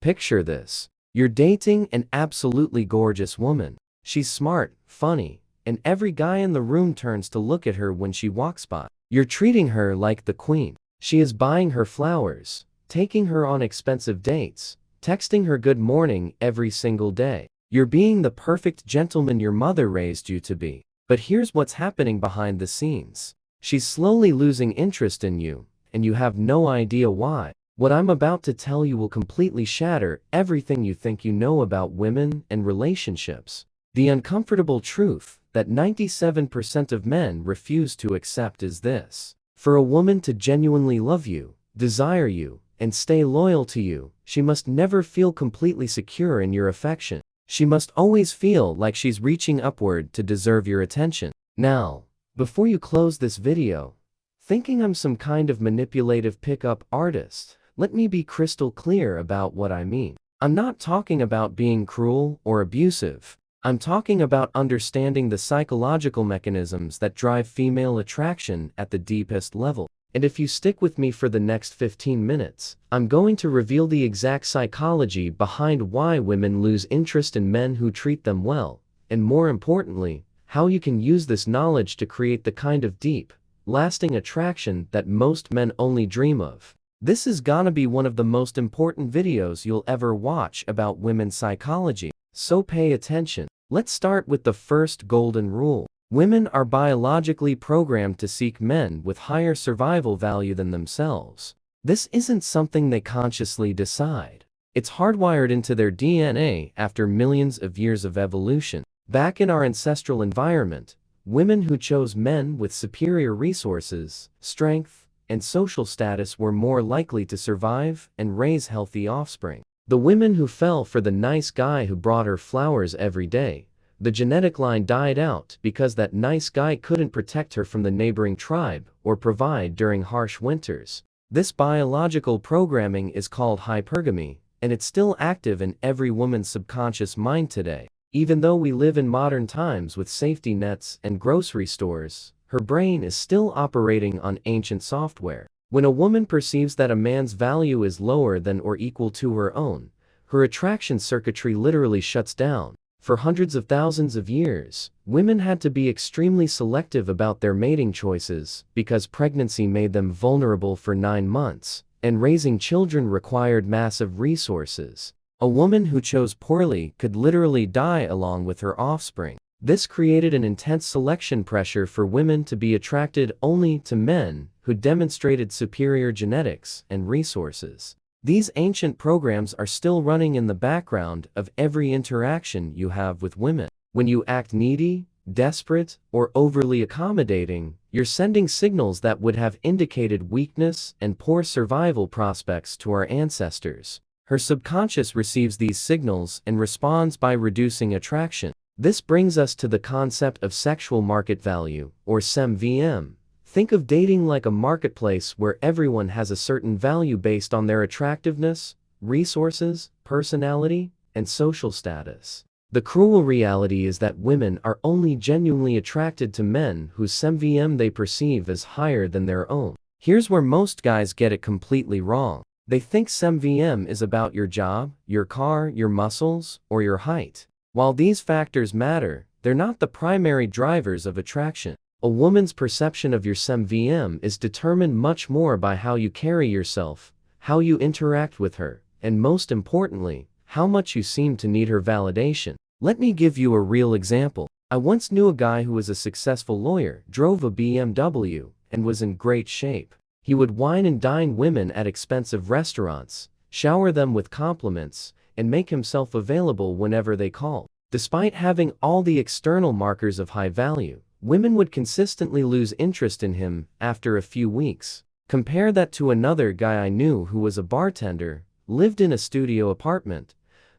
Picture this. You're dating an absolutely gorgeous woman. She's smart, funny, and every guy in the room turns to look at her when she walks by. You're treating her like the queen. She is buying her flowers, taking her on expensive dates, texting her good morning every single day. You're being the perfect gentleman your mother raised you to be. But here's what's happening behind the scenes. She's slowly losing interest in you, and you have no idea why. What I'm about to tell you will completely shatter everything you think you know about women and relationships. The uncomfortable truth that 97% of men refuse to accept is this. For a woman to genuinely love you, desire you, and stay loyal to you, she must never feel completely secure in your affection. She must always feel like she's reaching upward to deserve your attention. Now, before you close this video, thinking I'm some kind of manipulative pickup artist, let me be crystal clear about what I mean. I'm not talking about being cruel or abusive. I'm talking about understanding the psychological mechanisms that drive female attraction at the deepest level. And if you stick with me for the next 15 minutes, I'm going to reveal the exact psychology behind why women lose interest in men who treat them well, and more importantly, how you can use this knowledge to create the kind of deep, lasting attraction that most men only dream of. This is gonna be one of the most important videos you'll ever watch about women's psychology, so pay attention. Let's start with the first golden rule. Women are biologically programmed to seek men with higher survival value than themselves. This isn't something they consciously decide. It's hardwired into their DNA after millions of years of evolution. Back in our ancestral environment, women who chose men with superior resources, strength, and social status were more likely to survive and raise healthy offspring. The women who fell for the nice guy who brought her flowers every day, the genetic line died out because that nice guy couldn't protect her from the neighboring tribe or provide during harsh winters. This biological programming is called hypergamy, and it's still active in every woman's subconscious mind today. Even though we live in modern times with safety nets and grocery stores, her brain is still operating on ancient software. When a woman perceives that a man's value is lower than or equal to her own, her attraction circuitry literally shuts down. For hundreds of thousands of years, women had to be extremely selective about their mating choices because pregnancy made them vulnerable for 9 months, and raising children required massive resources. A woman who chose poorly could literally die along with her offspring. This created an intense selection pressure for women to be attracted only to men who demonstrated superior genetics and resources. These ancient programs are still running in the background of every interaction you have with women. When you act needy, desperate, or overly accommodating, you're sending signals that would have indicated weakness and poor survival prospects to our ancestors. Her subconscious receives these signals and responds by reducing attraction. This brings us to the concept of sexual market value, or SMVM. Think of dating like a marketplace where everyone has a certain value based on their attractiveness, resources, personality, and social status. The cruel reality is that women are only genuinely attracted to men whose SMVM they perceive as higher than their own. Here's where most guys get it completely wrong. They think SMVM is about your job, your car, your muscles, or your height. While these factors matter, they're not the primary drivers of attraction. A woman's perception of your SMVM is determined much more by how you carry yourself, how you interact with her, and most importantly, how much you seem to need her validation. Let me give you a real example. I once knew a guy who was a successful lawyer, drove a BMW, and was in great shape. He would wine and dine women at expensive restaurants, shower them with compliments, and make himself available whenever they called. Despite having all the external markers of high value, women would consistently lose interest in him after a few weeks. Compare that to another guy I knew who was a bartender, lived in a studio apartment,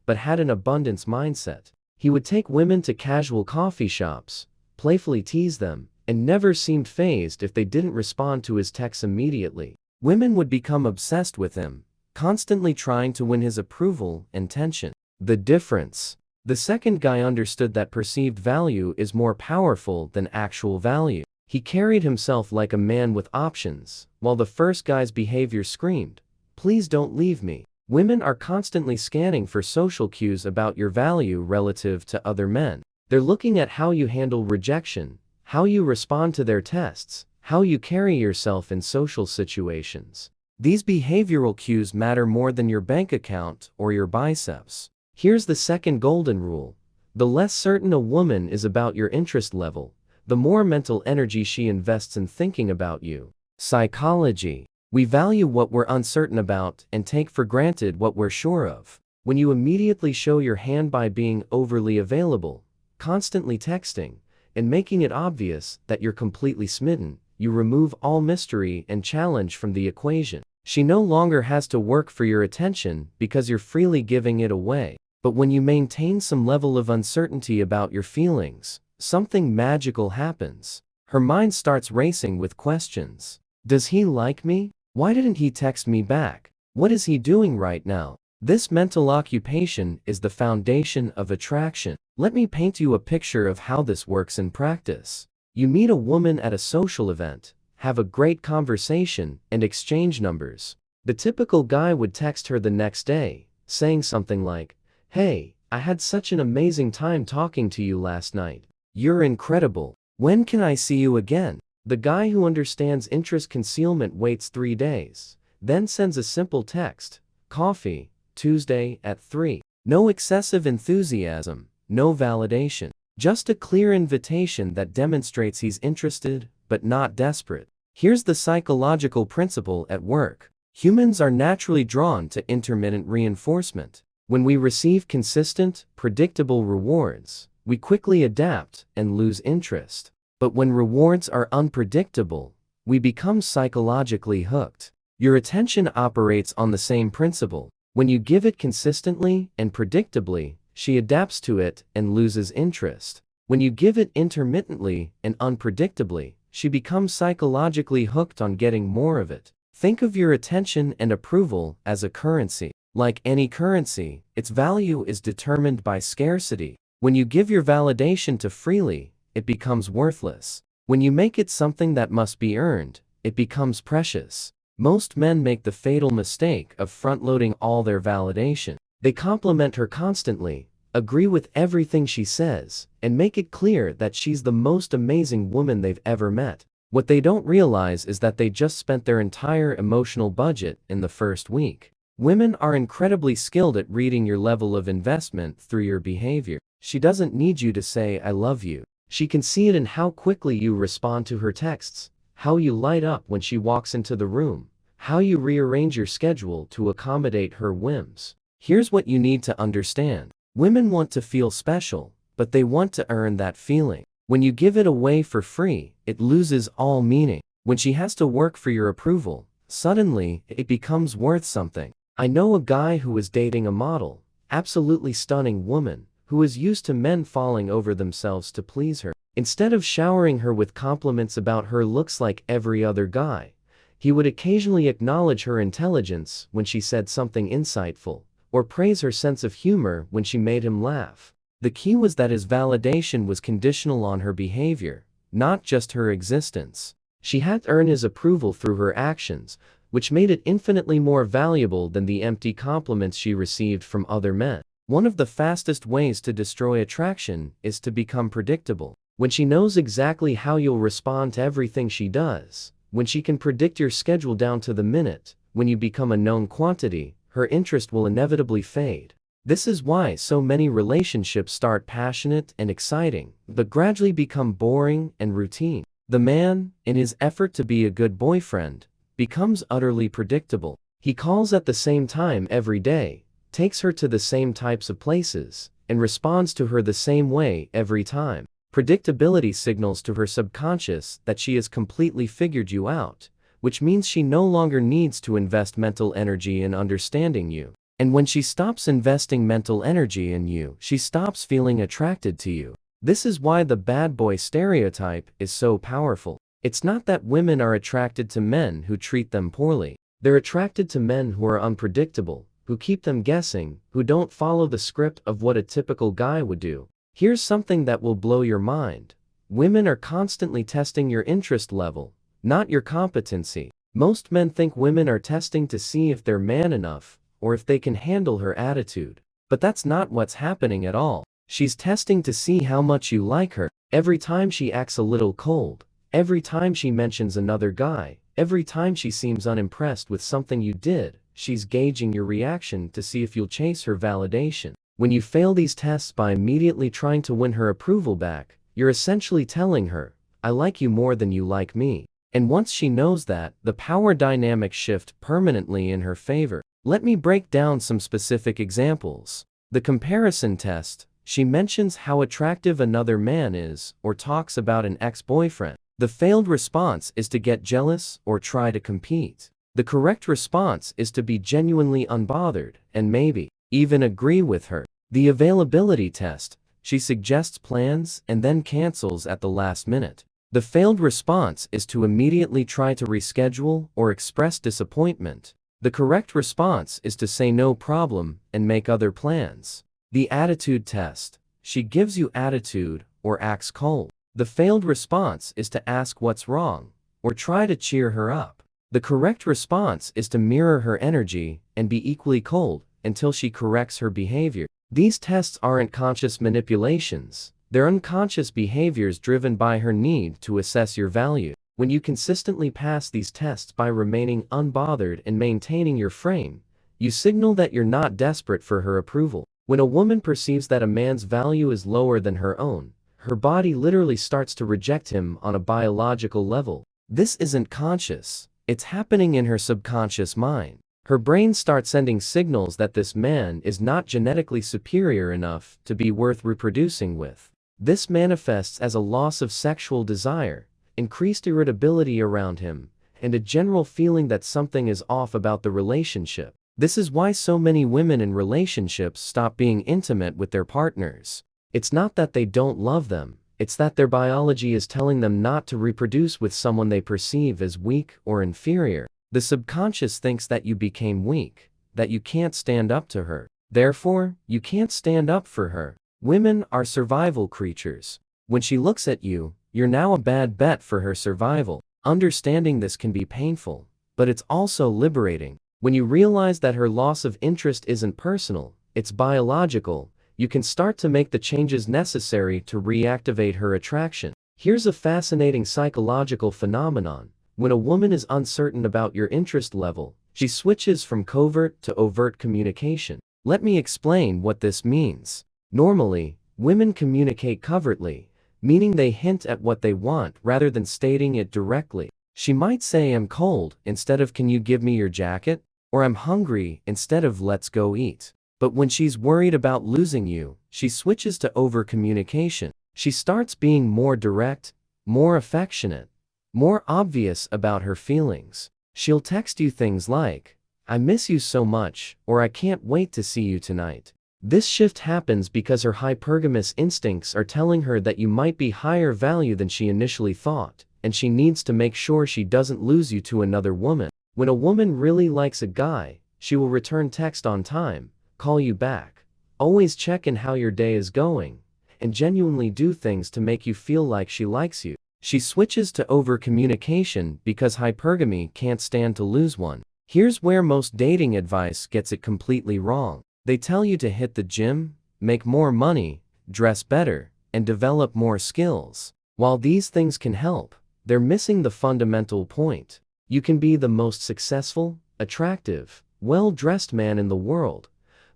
but had an abundance mindset. He would take women to casual coffee shops, playfully tease them, and never seemed fazed if they didn't respond to his texts immediately. Women would become obsessed with him, constantly trying to win his approval and attention. The difference. The second guy understood that perceived value is more powerful than actual value. He carried himself like a man with options, while the first guy's behavior screamed, "Please don't leave me." Women are constantly scanning for social cues about your value relative to other men. They're looking at how you handle rejection, how you respond to their tests, how you carry yourself in social situations. These behavioral cues matter more than your bank account or your biceps. Here's the second golden rule. The less certain a woman is about your interest level, the more mental energy she invests in thinking about you. Psychology. We value what we're uncertain about and take for granted what we're sure of. When you immediately show your hand by being overly available, constantly texting, and making it obvious that you're completely smitten, you remove all mystery and challenge from the equation. She no longer has to work for your attention because you're freely giving it away. But when you maintain some level of uncertainty about your feelings, something magical happens. Her mind starts racing with questions. Does he like me? Why didn't he text me back? What is he doing right now? This mental occupation is the foundation of attraction. Let me paint you a picture of how this works in practice. You meet a woman at a social event, have a great conversation, and exchange numbers. The typical guy would text her the next day, saying something like, "Hey, I had such an amazing time talking to you last night. You're incredible. When can I see you again?" The guy who understands interest concealment waits 3 days, then sends a simple text, "Coffee, Tuesday at 3. No excessive enthusiasm, no validation. Just a clear invitation that demonstrates he's interested, but not desperate. Here's the psychological principle at work. Humans are naturally drawn to intermittent reinforcement. When we receive consistent, predictable rewards, we quickly adapt and lose interest. But when rewards are unpredictable, we become psychologically hooked. Your attention operates on the same principle. When you give it consistently and predictably, she adapts to it and loses interest. When you give it intermittently and unpredictably, she becomes psychologically hooked on getting more of it. Think of your attention and approval as a currency. Like any currency, its value is determined by scarcity. When you give your validation too freely, it becomes worthless. When you make it something that must be earned, it becomes precious. Most men make the fatal mistake of front-loading all their validation. They compliment her constantly, agree with everything she says, and make it clear that she's the most amazing woman they've ever met. What they don't realize is that they just spent their entire emotional budget in the first week. Women are incredibly skilled at reading your level of investment through your behavior. She doesn't need you to say, "I love you." She can see it in how quickly you respond to her texts, how you light up when she walks into the room, how you rearrange your schedule to accommodate her whims. Here's what you need to understand. Women want to feel special, but they want to earn that feeling. When you give it away for free, it loses all meaning. When she has to work for your approval, suddenly, it becomes worth something. I know a guy who was dating a model, absolutely stunning woman, who was used to men falling over themselves to please her. Instead of showering her with compliments about her looks like every other guy, he would occasionally acknowledge her intelligence when she said something insightful, or praise her sense of humor when she made him laugh. The key was that his validation was conditional on her behavior, not just her existence. She had to earn his approval through her actions, which made it infinitely more valuable than the empty compliments she received from other men. One of the fastest ways to destroy attraction is to become predictable. When she knows exactly how you'll respond to everything she does, when she can predict your schedule down to the minute, when you become a known quantity, her interest will inevitably fade. This is why so many relationships start passionate and exciting, but gradually become boring and routine. The man, in his effort to be a good boyfriend, becomes utterly predictable. He calls at the same time every day, takes her to the same types of places, and responds to her the same way every time. Predictability signals to her subconscious that she has completely figured you out, which means she no longer needs to invest mental energy in understanding you. And when she stops investing mental energy in you, she stops feeling attracted to you. This is why the bad boy stereotype is so powerful. It's not that women are attracted to men who treat them poorly. They're attracted to men who are unpredictable, who keep them guessing, who don't follow the script of what a typical guy would do. Here's something that will blow your mind. Women are constantly testing your interest level, not your competency. Most men think women are testing to see if they're man enough, or if they can handle her attitude. But that's not what's happening at all. She's testing to see how much you like her. Every time she acts a little cold, every time she mentions another guy, every time she seems unimpressed with something you did, she's gauging your reaction to see if you'll chase her validation. When you fail these tests by immediately trying to win her approval back, you're essentially telling her, "I like you more than you like me." And once she knows that, the power dynamics shift permanently in her favor. Let me break down some specific examples. The comparison test. She mentions how attractive another man is, or talks about an ex-boyfriend. The failed response is to get jealous or try to compete. The correct response is to be genuinely unbothered, and maybe even agree with her. The availability test. She suggests plans and then cancels at the last minute. The failed response is to immediately try to reschedule or express disappointment. The correct response is to say no problem and make other plans. The attitude test. She gives you attitude or acts cold. The failed response is to ask what's wrong or try to cheer her up. The correct response is to mirror her energy and be equally cold until she corrects her behavior. These tests aren't conscious manipulations. They're unconscious behaviors driven by her need to assess your value. When you consistently pass these tests by remaining unbothered and maintaining your frame, you signal that you're not desperate for her approval. When a woman perceives that a man's value is lower than her own, her body literally starts to reject him on a biological level. This isn't conscious. It's happening in her subconscious mind. Her brain starts sending signals that this man is not genetically superior enough to be worth reproducing with. This manifests as a loss of sexual desire, increased irritability around him, and a general feeling that something is off about the relationship. This is why so many women in relationships stop being intimate with their partners. It's not that they don't love them, it's that their biology is telling them not to reproduce with someone they perceive as weak or inferior. The subconscious thinks that you became weak, that you can't stand up to her. Therefore, you can't stand up for her. Women are survival creatures. When she looks at you, you're now a bad bet for her survival. Understanding this can be painful, but it's also liberating. When you realize that her loss of interest isn't personal, it's biological, you can start to make the changes necessary to reactivate her attraction. Here's a fascinating psychological phenomenon. When a woman is uncertain about your interest level, she switches from covert to overt communication. Let me explain what this means. Normally, women communicate covertly, meaning they hint at what they want rather than stating it directly. She might say "I'm cold" instead of "Can you give me your jacket?" or "I'm hungry" instead of "Let's go eat." But when she's worried about losing you, she switches to over-communication. She starts being more direct, more affectionate, more obvious about her feelings. She'll text you things like, "I miss you so much," or "I can't wait to see you tonight." This shift happens because her hypergamous instincts are telling her that you might be higher value than she initially thought, and she needs to make sure she doesn't lose you to another woman. When a woman really likes a guy, she will return text on time, call you back, always check in how your day is going, and genuinely do things to make you feel like she likes you. She switches to over-communication because hypergamy can't stand to lose one. Here's where most dating advice gets it completely wrong. They tell you to hit the gym, make more money, dress better, and develop more skills. While these things can help, they're missing the fundamental point. You can be the most successful, attractive, well-dressed man in the world,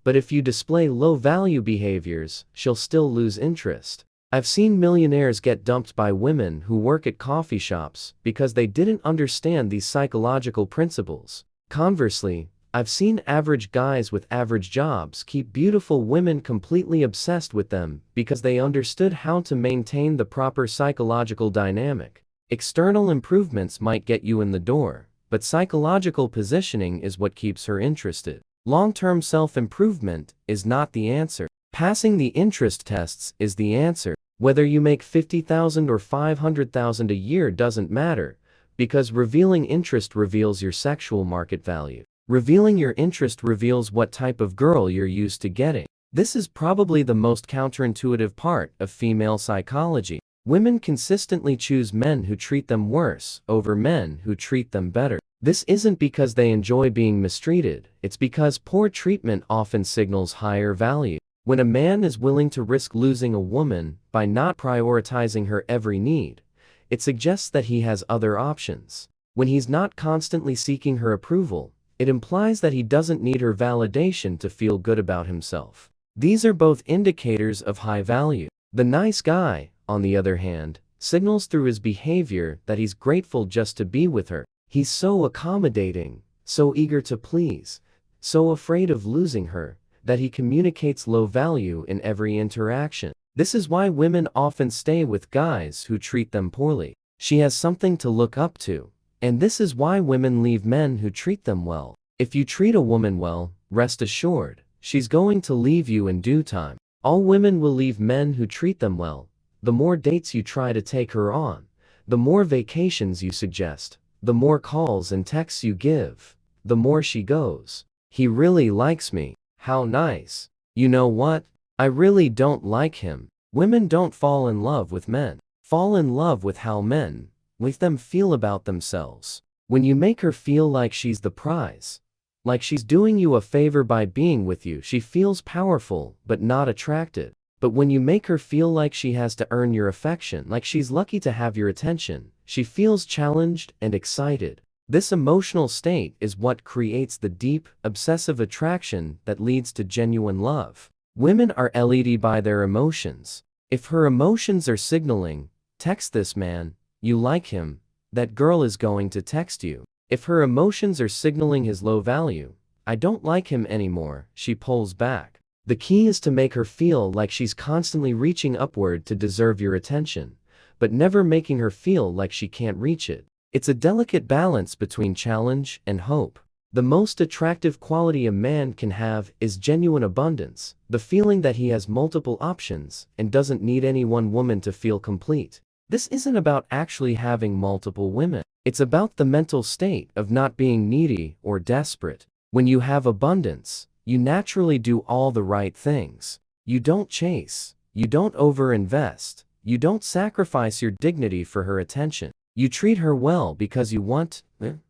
but if you display low-value behaviors, she'll still lose interest. I've seen millionaires get dumped by women who work at coffee shops because they didn't understand these psychological principles. Conversely, I've seen average guys with average jobs keep beautiful women completely obsessed with them because they understood how to maintain the proper psychological dynamic. External improvements might get you in the door, but psychological positioning is what keeps her interested. Long-term self-improvement is not the answer. Passing the interest tests is the answer. Whether you make $50,000 or $500,000 a year doesn't matter, because revealing interest reveals your sexual market value. Revealing your interest reveals what type of girl you're used to getting. This is probably the most counterintuitive part of female psychology. Women consistently choose men who treat them worse over men who treat them better. This isn't because they enjoy being mistreated, it's because poor treatment often signals higher value. When a man is willing to risk losing a woman by not prioritizing her every need, it suggests that he has other options. When he's not constantly seeking her approval, it implies that he doesn't need her validation to feel good about himself. These are both indicators of high value. The nice guy, on the other hand, signals through his behavior that he's grateful just to be with her. He's so accommodating, so eager to please, so afraid of losing her, that he communicates low value in every interaction. This is why women often stay with guys who treat them poorly. She has something to look up to. And this is why women leave men who treat them well. If you treat a woman well, rest assured, she's going to leave you in due time. All women will leave men who treat them well. The more dates you try to take her on, the more vacations you suggest, the more calls and texts you give, the more she goes. He really likes me. How nice. You know what? I really don't like him. Women don't fall in love with men. Fall in love with how men make them feel about themselves. When you make her feel like she's the prize, like she's doing you a favor by being with you, she feels powerful but not attracted. But when you make her feel like she has to earn your affection, like she's lucky to have your attention, she feels challenged and excited. This emotional state is what creates the deep, obsessive attraction that leads to genuine love. Women are led by their emotions. If her emotions are signaling, text this man, you like him, that girl is going to text you. If her emotions are signaling his low value, I don't like him anymore, she pulls back. The key is to make her feel like she's constantly reaching upward to deserve your attention, but never making her feel like she can't reach it. It's a delicate balance between challenge and hope. The most attractive quality a man can have is genuine abundance, the feeling that he has multiple options and doesn't need any one woman to feel complete. This isn't about actually having multiple women. It's about the mental state of not being needy or desperate. When you have abundance, you naturally do all the right things. You don't chase. You don't overinvest. You don't sacrifice your dignity for her attention. You treat her well because you want,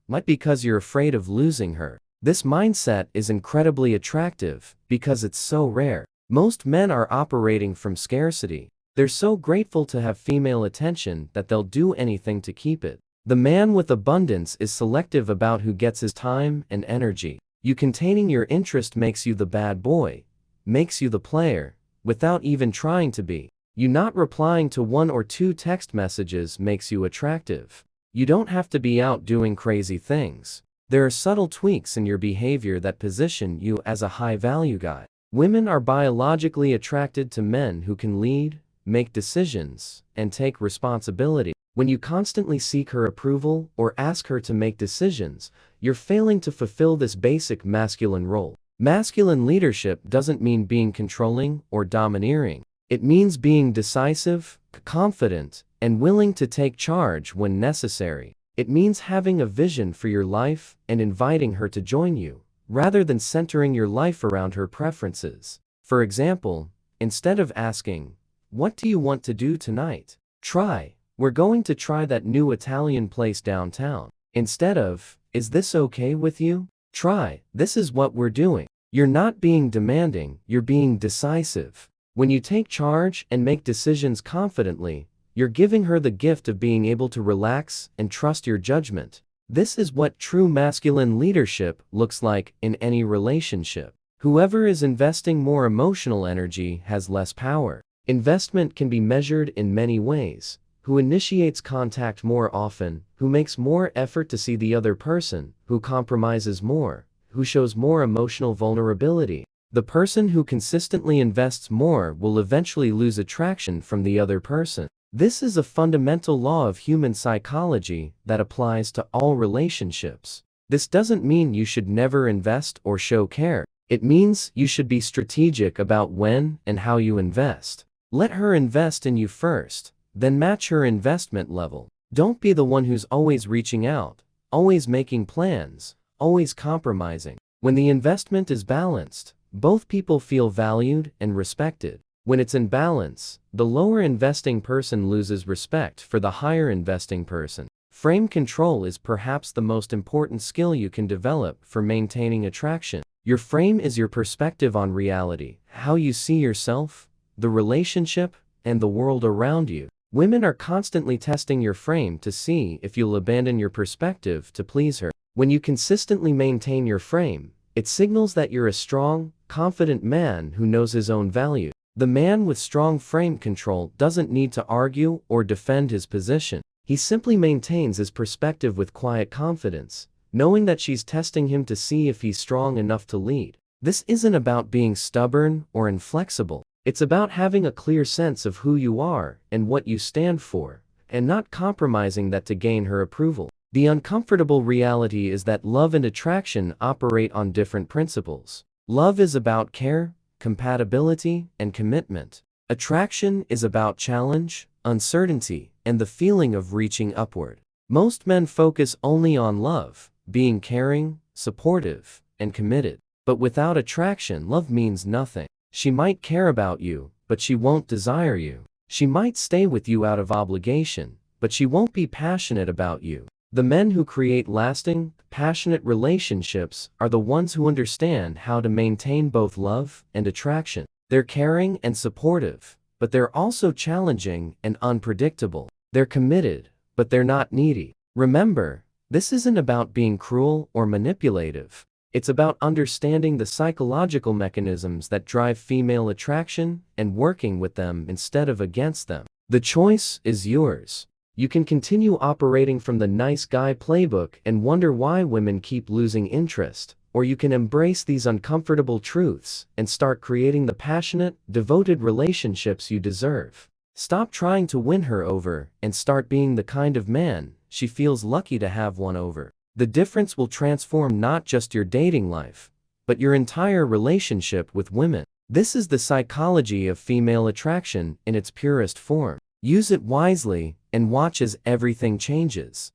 not because you're afraid of losing her. This mindset is incredibly attractive because it's so rare. Most men are operating from scarcity. They're so grateful to have female attention that they'll do anything to keep it. The man with abundance is selective about who gets his time and energy. You containing your interest makes you the bad boy, makes you the player, without even trying to be. You not replying to 1 or 2 text messages makes you attractive. You don't have to be out doing crazy things. There are subtle tweaks in your behavior that position you as a high-value guy. Women are biologically attracted to men who can lead, make decisions, and take responsibility. When you constantly seek her approval or ask her to make decisions, you're failing to fulfill this basic masculine role. Masculine leadership doesn't mean being controlling or domineering. It means being decisive, confident, and willing to take charge when necessary. It means having a vision for your life and inviting her to join you, rather than centering your life around her preferences. For example, instead of asking, "What do you want to do tonight?" try, "We're going to try that new Italian place downtown." Instead of, "Is this okay with you?" try, "This is what we're doing." You're not being demanding, you're being decisive. When you take charge and make decisions confidently, you're giving her the gift of being able to relax and trust your judgment. This is what true masculine leadership looks like in any relationship. Whoever is investing more emotional energy has less power. Investment can be measured in many ways. Who initiates contact more often, who makes more effort to see the other person, who compromises more, who shows more emotional vulnerability. The person who consistently invests more will eventually lose attraction from the other person. This is a fundamental law of human psychology that applies to all relationships. This doesn't mean you should never invest or show care. It means you should be strategic about when and how you invest. Let her invest in you first, then match her investment level. Don't be the one who's always reaching out, always making plans, always compromising. When the investment is balanced, both people feel valued and respected. When it's in balance, the lower investing person loses respect for the higher investing person. Frame control is perhaps the most important skill you can develop for maintaining attraction. Your frame is your perspective on reality, how you see yourself, the relationship, and the world around you. Women are constantly testing your frame to see if you'll abandon your perspective to please her. When you consistently maintain your frame, it signals that you're a strong, confident man who knows his own value. The man with strong frame control doesn't need to argue or defend his position. He simply maintains his perspective with quiet confidence, knowing that she's testing him to see if he's strong enough to lead. This isn't about being stubborn or inflexible. It's about having a clear sense of who you are and what you stand for, and not compromising that to gain her approval. The uncomfortable reality is that love and attraction operate on different principles. Love is about care, compatibility, and commitment. Attraction is about challenge, uncertainty, and the feeling of reaching upward. Most men focus only on love, being caring, supportive, and committed. But without attraction, love means nothing. She might care about you, but she won't desire you. She might stay with you out of obligation, but she won't be passionate about you. The men who create lasting, passionate relationships are the ones who understand how to maintain both love and attraction. They're caring and supportive, but they're also challenging and unpredictable. They're committed, but they're not needy. Remember, this isn't about being cruel or manipulative. It's about understanding the psychological mechanisms that drive female attraction and working with them instead of against them. The choice is yours. You can continue operating from the nice guy playbook and wonder why women keep losing interest, or you can embrace these uncomfortable truths and start creating the passionate, devoted relationships you deserve. Stop trying to win her over and start being the kind of man she feels lucky to have won over. The difference will transform not just your dating life, but your entire relationship with women. This is the psychology of female attraction in its purest form. Use it wisely and watch as everything changes.